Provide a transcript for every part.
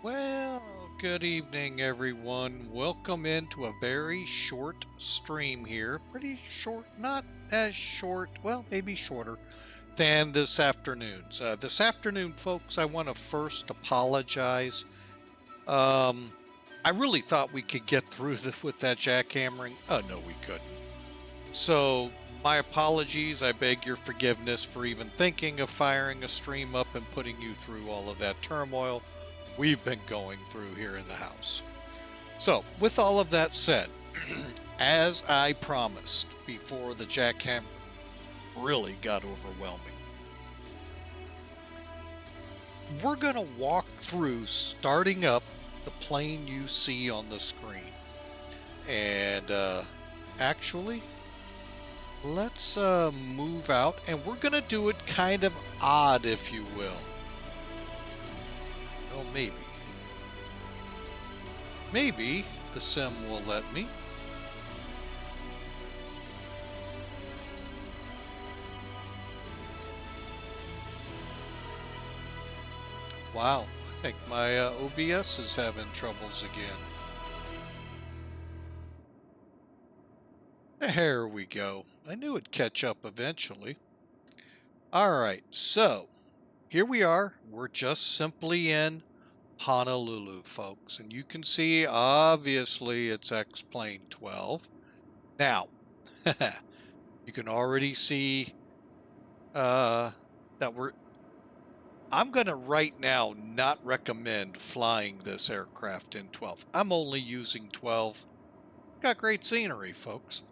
Well, good evening, everyone. Welcome into a very short stream here. Pretty short, not as short, well, maybe shorter than this afternoon's. This afternoon, folks, I want to first apologize. Um, I really thought we could get through this with that jackhammering. Oh, no, we couldn't. So, my apologies. I beg your forgiveness for even thinking of firing a stream up and putting you through all of that turmoil we've been going through here in the house. So, with all of that said, as I promised before the jackhammer really got overwhelming, we're going to walk through starting up the plane you see on the screen. And actually, let's move out, and we're going to do it kind of odd, if you will. Well, maybe. Maybe the sim will let me. Wow, I think my OBS is having troubles again. There we go. I knew it'd catch up eventually. All right, so here we are. We're just simply in Honolulu, folks. And you can see, obviously, it's X-Plane 12. Now, you can already see that I'm going to right now not recommend flying this aircraft in 12. I'm only using 12. Got great scenery, folks.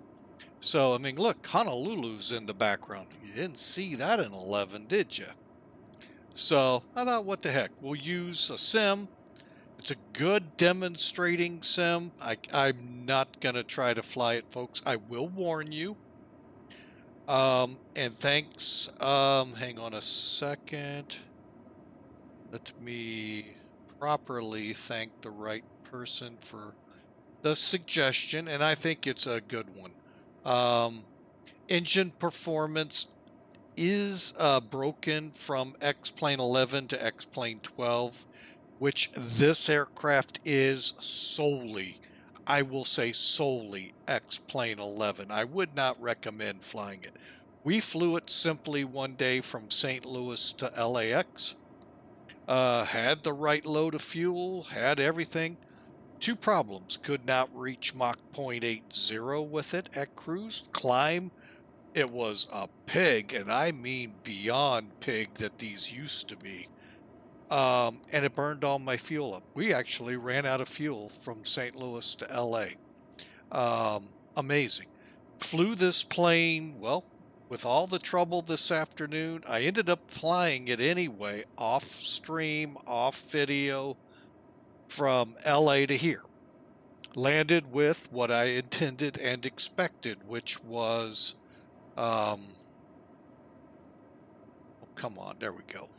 So, I mean, look, Honolulu's in the background. You didn't see that in 11, did you? So, I thought, what the heck? We'll use a sim. It's a good demonstrating sim. I'm not going to try to fly it, folks. I will warn you. And thanks. Hang on a second. Let me properly thank the right person for the suggestion, and I think it's a good one. Engine performance is broken from X-Plane 11 to X-Plane 12, which this aircraft is solely, I will say solely, X-Plane 11. I would not recommend flying it. We flew it simply one day from St. Louis to LAX. Had the right load of fuel, had everything. Two problems: could not reach Mach 0.80 with it at cruise. Climb, it was a pig, and I mean beyond pig that these used to be. And it burned all my fuel up. We actually ran out of fuel from St. Louis to LA. Amazing. Flew this plane, well, with all the trouble this afternoon. I ended up flying it anyway, off stream, off video, from LA to here. Landed with what I intended and expected, which was, oh, come on, there we go.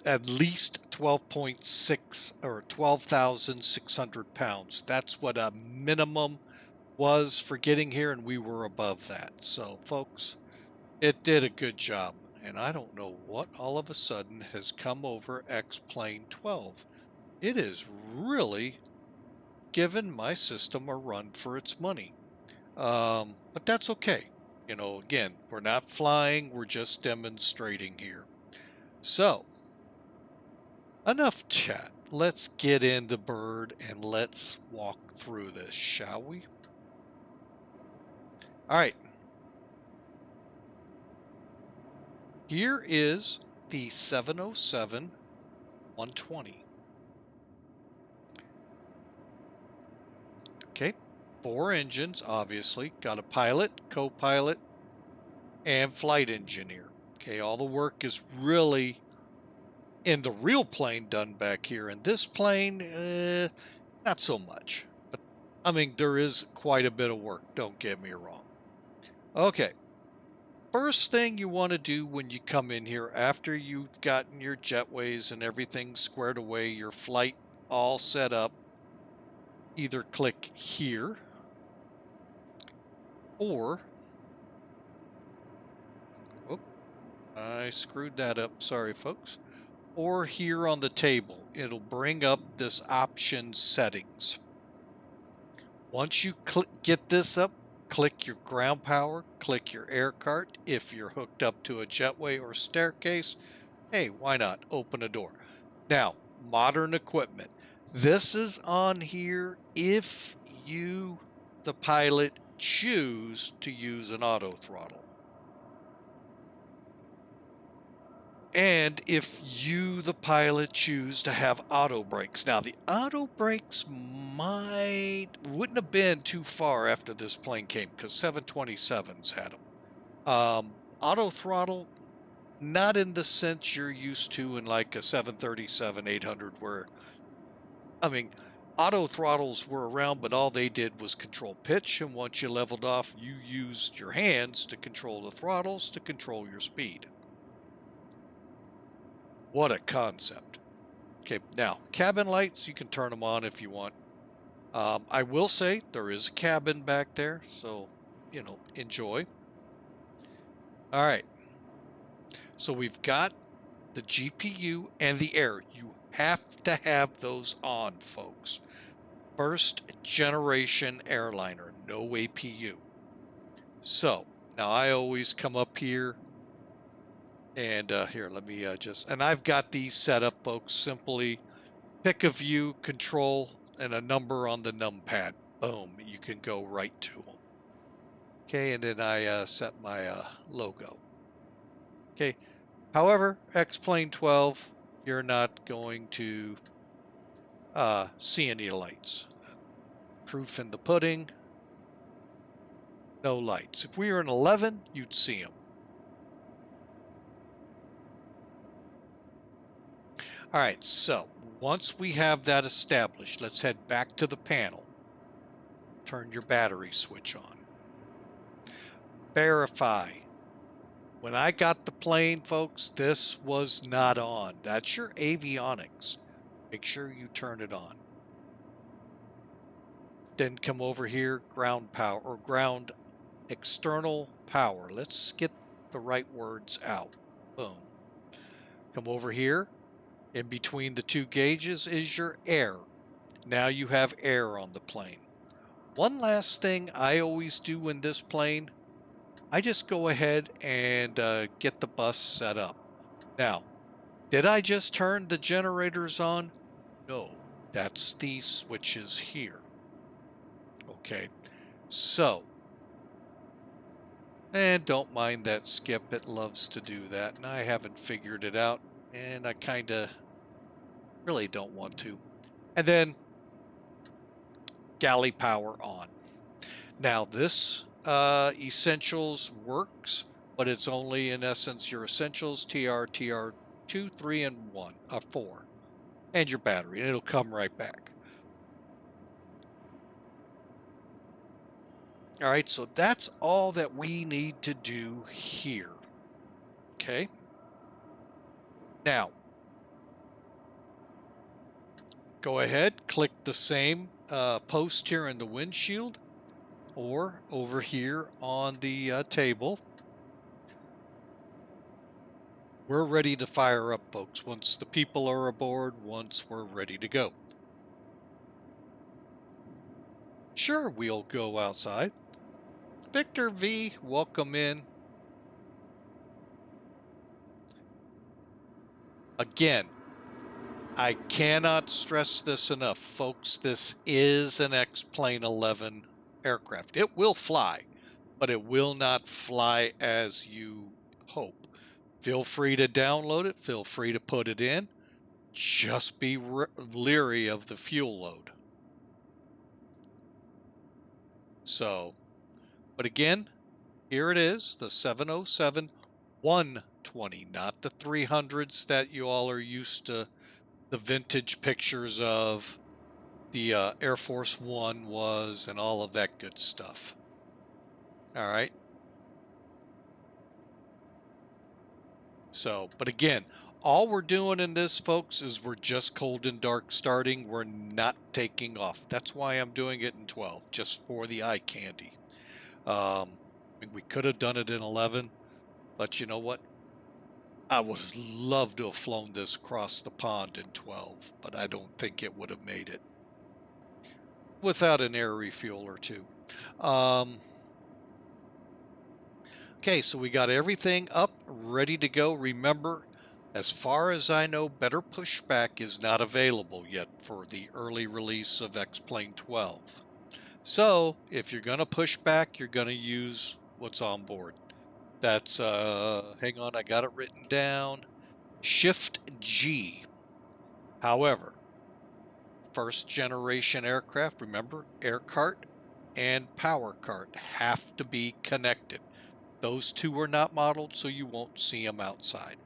At least 12.6 or 12,600 pounds. That's what a minimum was for getting here, and we were above that. So, folks, it did a good job. And I don't know what all of a sudden has come over X-Plane 12. It is really given my system a run for its money. But that's okay. You know, again, we're not flying, we're just demonstrating here. So, enough chat. Let's get into Bird and let's walk through this, shall we? All right. Here is the 707-120. Okay. 4 engines, obviously. Got a pilot, co-pilot, and flight engineer. Okay, all the work is really in the real plane done back here. In this plane, not so much. But, I mean, there is quite a bit of work, don't get me wrong. Okay. First thing you want to do when you come in here, after you've gotten your jetways and everything squared away, your flight all set up, either click here or, oh, I screwed that up. Sorry, folks. or here on the table, it'll bring up this option settings. Once you get this up, click your ground power, click your air cart. If you're hooked up to a jetway or staircase, hey, why not open a door? Now, modern equipment. This is on here if you, the pilot, choose to use an auto throttle. And if you, the pilot, choose to have auto brakes. Now, the auto brakes wouldn't have been too far after this plane came because 727s had them. Auto throttle, not in the sense you're used to in like a 737 800 where, I mean, auto throttles were around, but all they did was control pitch. And once you leveled off, you used your hands to control the throttles to control your speed. What a concept. Okay, now cabin lights, you can turn them on if you want. I will say there is a cabin back there, so, you know, enjoy. All right, so we've got the GPU and the air. You have to have those on, folks. First generation airliner, no APU. So now I always come up here and here, let me and I've got these set up, folks. Simply pick a view, control, and a number on the numpad. Boom, you can go right to them. Okay, and then I set my logo. Okay, however, X-Plane 12, you're not going to see any lights. Proof in the pudding, no lights. If we were in 11, you'd see them. All right, so once we have that established, let's head back to the panel. Turn your battery switch on. Verify. When I got the plane, folks, this was not on. That's your avionics. Make sure you turn it on. Then come over here, ground power or ground external power. Let's get the right words out. Boom. Come over here. In between the two gauges is your air. Now you have air on the plane. One last thing I always do in this plane, I just go ahead and get the bus set up. Now, did I just turn the generators on? No, that's the switches here. Okay, so, and don't mind that skip, it loves to do that, and I haven't figured it out, and I kind of really don't want to. And then galley power on. Now this essentials works, but it's only in essence your essentials, TR 2, 3, and 1, 4, and your battery, and it'll come right back. All right, so that's all that we need to do here. Okay. Now, go ahead, click the same post here in the windshield or over here on the table. We're ready to fire up, folks, once the people are aboard, once we're ready to go. Sure, we'll go outside. Victor V, welcome in. Again, I cannot stress this enough, folks. This is an X-Plane 11 aircraft. It will fly, but it will not fly as you hope. Feel free to download it. Feel free to put it in. Just be leery of the fuel load. So, but again, here it is, the 707 120, not the 300s that you all are used to, the vintage pictures of the Air Force One was and all of that good stuff. All right. So, but again, all we're doing in this, folks, is we're just cold and dark starting. We're not taking off. That's why I'm doing it in 12, just for the eye candy. We could have done it in 11, but you know what? I would love to have flown this across the pond in 12, but I don't think it would have made it without an air refuel or two. Okay, so we got everything up, ready to go. Remember, as far as I know, better pushback is not available yet for the early release of X-Plane 12. So if you're going to push back, you're going to use what's on board. That's, hang on, I got it written down. Shift G. However, first generation aircraft, remember, air cart and power cart have to be connected. Those two are not modeled, so you won't see them outside.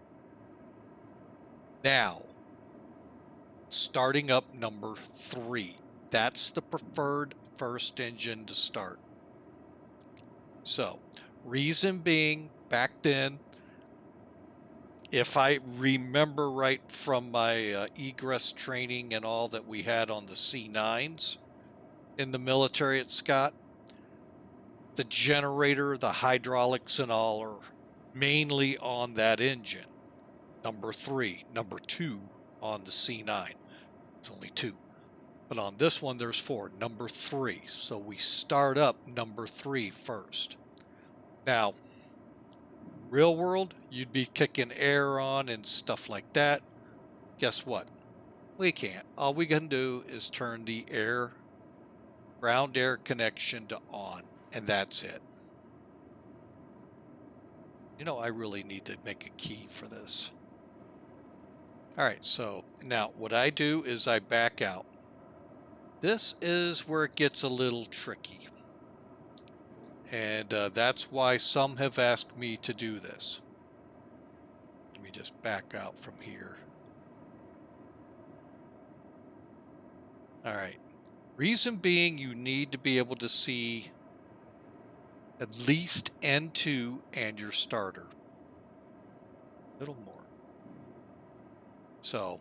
Now, starting up number 3. That's the preferred first engine to start. So, reason being, back then, if I remember right from my egress training and all that we had on the C9s in the military at Scott, the generator, the hydraulics and all are mainly on that engine. Number 3, number 2 on the C9. It's only 2. But on this one, there's 4, number 3. So we start up number 3 first. Now, real world, you'd be kicking air on and stuff like that. Guess what? We can't. All we can do is turn the ground air connection to on, and that's it. You know, I really need to make a key for this. All right, so now what I do is I back out. This is where it gets a little tricky. And that's why some have asked me to do this. Let me just back out from here. All right. Reason being, you need to be able to see at least N2 and your starter. A little more. So,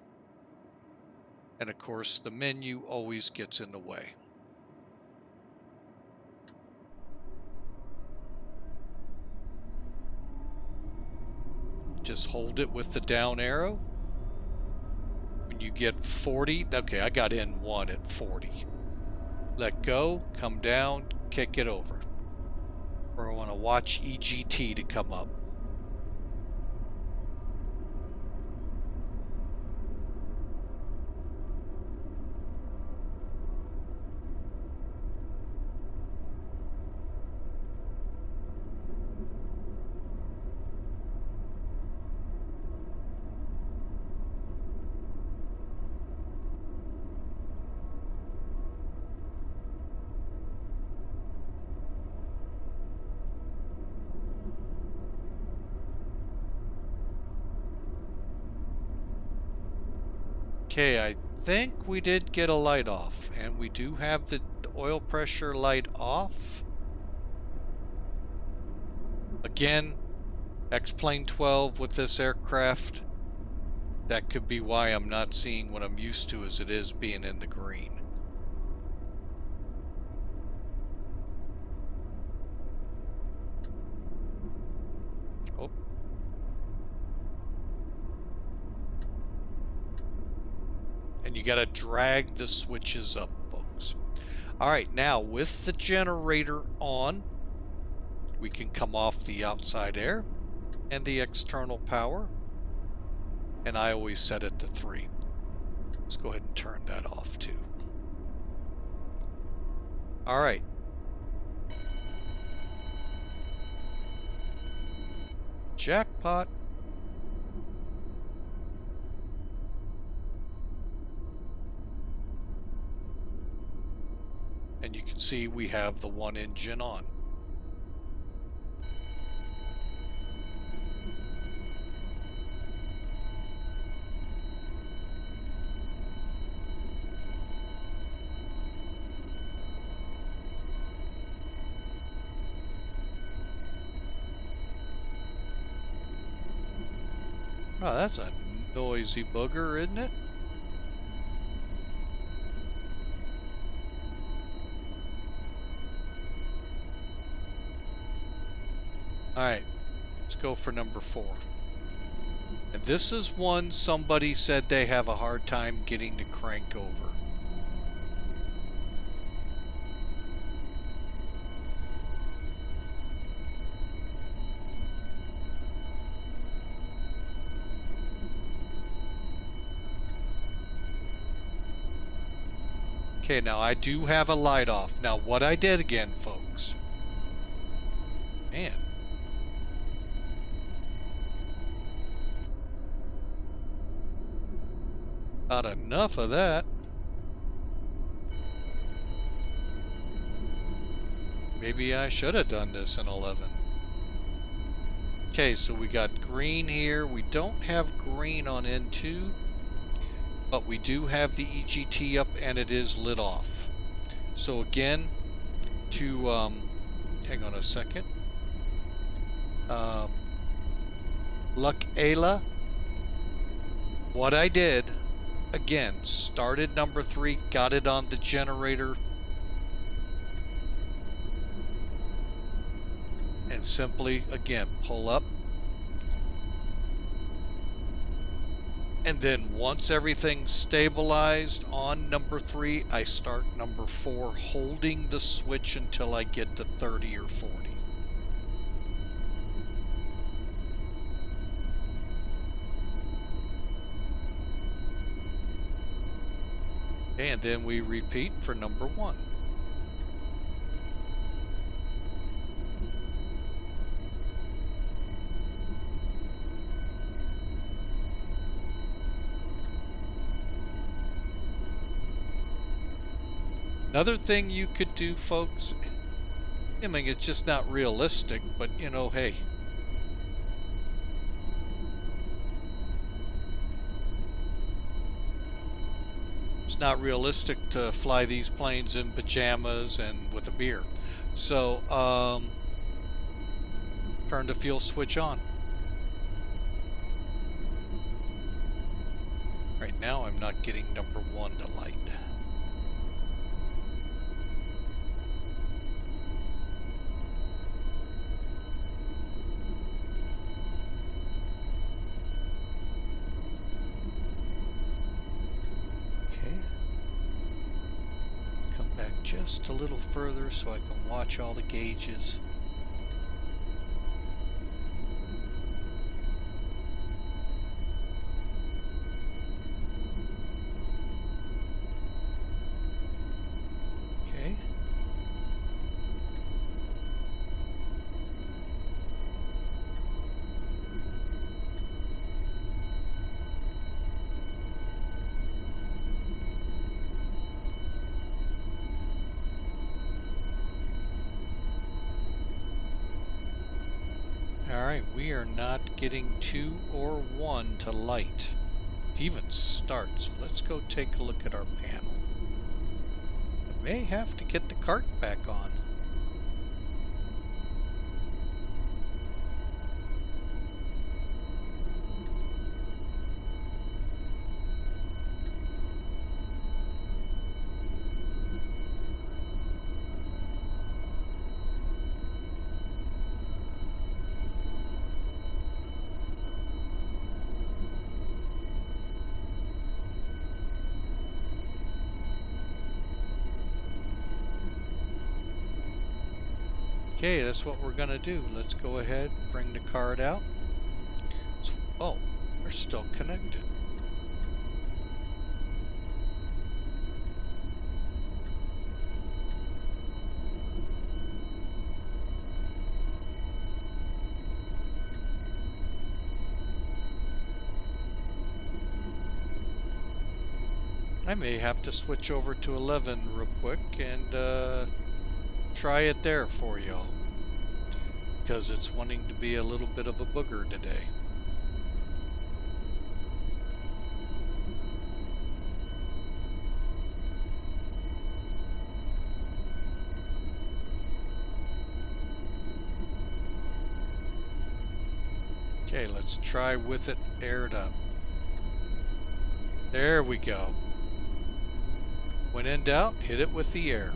and of course, the menu always gets in the way. Just hold it with the down arrow. When you get 40, okay, I got in 1 at 40. Let go, come down, kick it over. Or I want to watch EGT to come up. Okay, I think we did get a light off, and we do have the oil pressure light off. Again, X-Plane 12 with this aircraft, that could be why I'm not seeing what I'm used to as it is being in the green. Oh. And you gotta drag the switches up, folks. All right, now with the generator on, we can come off the outside air and the external power. And I always set it to 3. Let's go ahead and turn that off too. All right. Jackpot. And you can see we have the 1 engine on. Oh, that's a noisy booger, isn't it? All right, let's go for number 4. And this is one somebody said they have a hard time getting to crank over. Okay, now I do have a light off. Now what I did again, folks. Man. Not enough of that. Maybe I should have done this in 11. Okay, so we got green here. We don't have green on N2. But we do have the EGT up and it is lit off. So again, to, hang on a second. Luck Ayla. What I did, again, started number 3, got it on the generator. And simply, again, pull up. And then once everything's stabilized on number 3, I start number 4, holding the switch until I get to 30 or 40. And then we repeat for number 1. Another thing you could do, folks, I mean, it's just not realistic, but, you know, hey. It's not realistic to fly these planes in pajamas and with a beer. So, turn the fuel switch on. Right now, I'm not getting number 1 to light. Just a little further so I can watch all the gauges. Okay. Alright, we are not getting 2 or 1 to light. To even start, so let's go take a look at our panel. I may have to get the cart back on. Okay, that's what we're gonna do. Let's go ahead, bring the card out. So, oh, we're still connected. I may have to switch over to 11 real quick and try it there for y'all, because it's wanting to be a little bit of a booger today. Okay, let's try with it aired up. There we go. When in doubt, hit it with the air.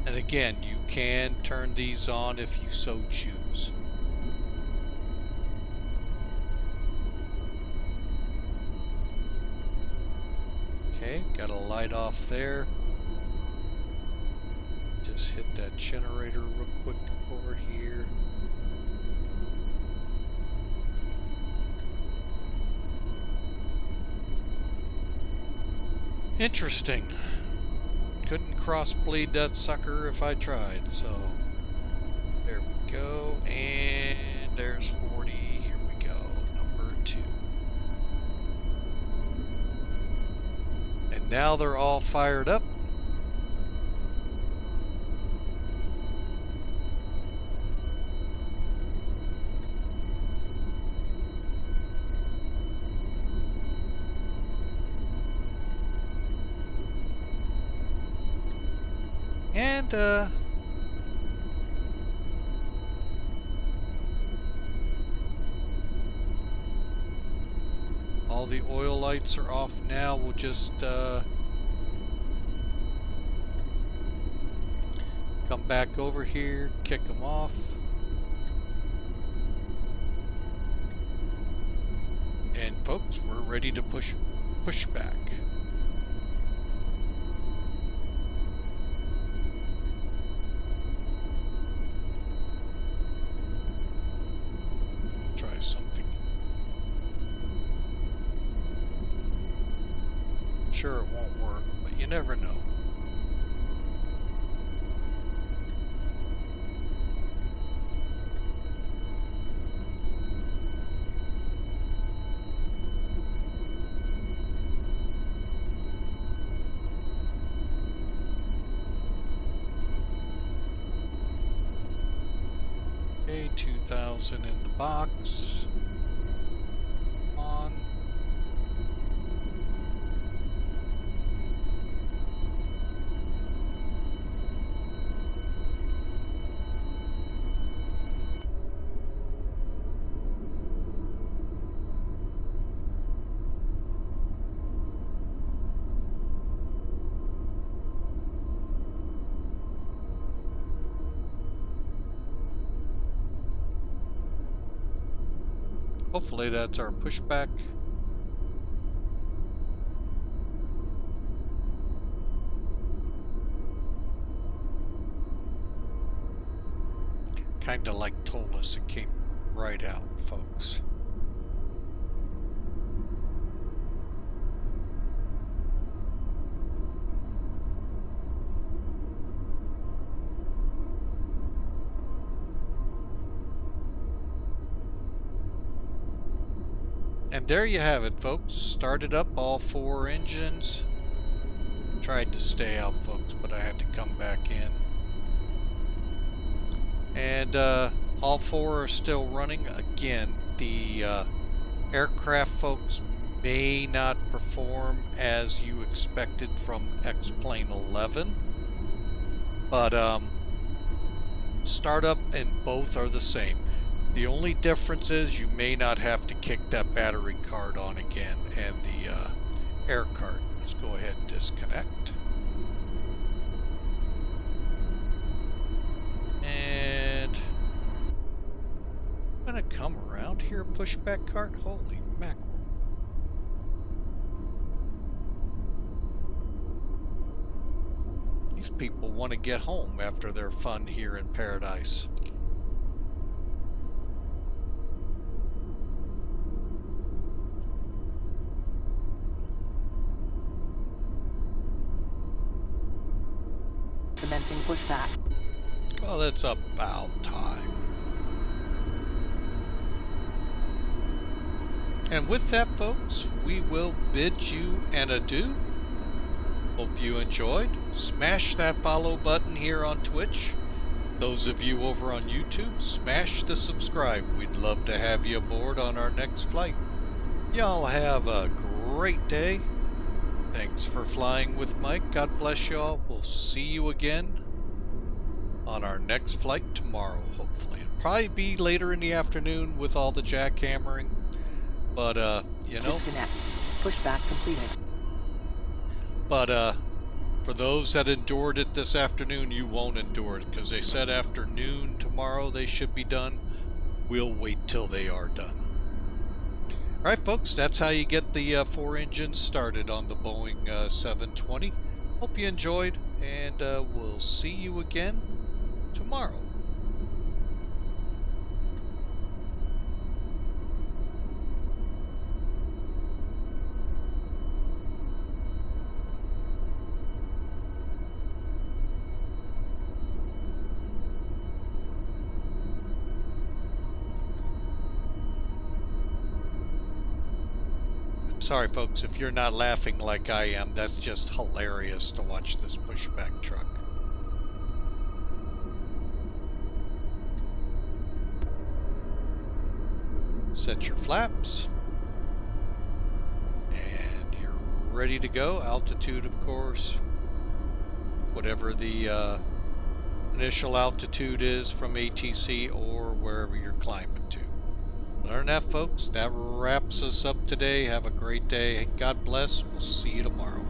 And And again, you can turn these on if you so choose. Okay, got a light off there. Just hit that generator real quick over here. Interesting. Couldn't cross bleed that sucker if I tried, so there we go. And there's 40. Here we go. Number 2. And now they're all fired up. And all the oil lights are off now. We'll just come back over here, kick them off. And folks, we're ready to push back. Try something. Sure, it won't work, but you never know. Okay, 2,000 in the box. On. Hopefully that's our pushback. Kinda like told us it came right out, folks. And there you have it, folks. Started up all 4 engines. Tried to stay out, folks, but I had to come back in. And all 4 are still running. Again, the aircraft, folks, may not perform as you expected from XP11. But startup and both are the same. The only difference is you may not have to kick that battery card on again and the air card. Let's go ahead and disconnect. And I'm gonna come around here, pushback cart. Holy mackerel. These people want to get home after their fun here in paradise. Commencing pushback. Well, it's about time. And with that, folks, we will bid you an adieu. Hope you enjoyed. Smash that follow button here on Twitch. Those of you over on YouTube, smash the subscribe. We'd love to have you aboard on our next flight. Y'all have a great day. Thanks for flying with Mike. God bless you all. We'll see you again on our next flight tomorrow, hopefully. It'll probably be later in the afternoon with all the jackhammering. But, you know. Disconnect. Pushback completed. But, For those that endured it this afternoon, you won't endure it, because they said after noon tomorrow they should be done. We'll wait till they are done. All right, folks, that's how you get the 4 engines started on the Boeing 720. Hope you enjoyed, and we'll see you again tomorrow. Sorry, folks, if you're not laughing like I am, that's just hilarious to watch this pushback truck. Set your flaps. And you're ready to go. Altitude, of course. Whatever the initial altitude is from ATC or wherever you're climbing to. Other than that, folks, that wraps us up today. Have a great day. God bless. We'll see you tomorrow.